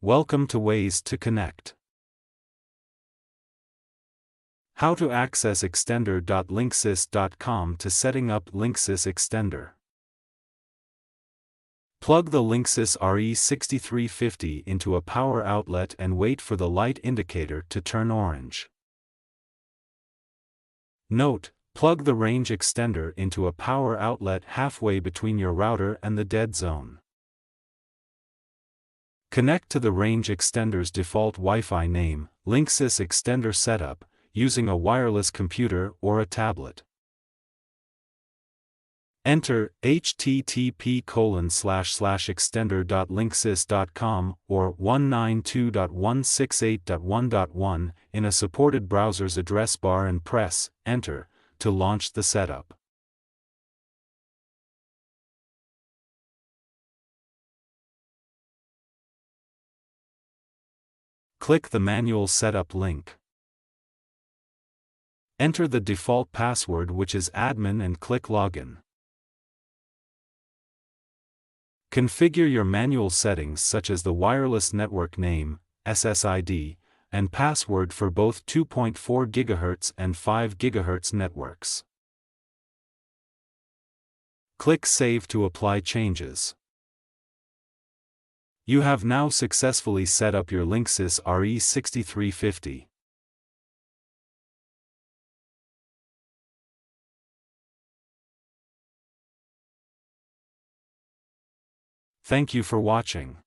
Welcome to Ways to Connect. How to access extender.linksys.com to setting up Linksys Extender. Plug the Linksys RE6350 into a power outlet and wait for the light indicator to turn orange. Note: plug the range extender into a power outlet halfway between your router and the dead zone. Connect to the range extender's default Wi-Fi name, Linksys Extender Setup, using a wireless computer or a tablet. Enter http://extender.linksys.com or 192.168.1.1 in a supported browser's address bar and press Enter to launch the setup. Click the manual setup link. Enter the default password, which is admin, and click Login. Configure your manual settings such as the wireless network name, SSID, and password for both 2.4 GHz and 5 GHz networks. Click Save to apply changes. You have now successfully set up your Linksys RE6350. Thank you for watching.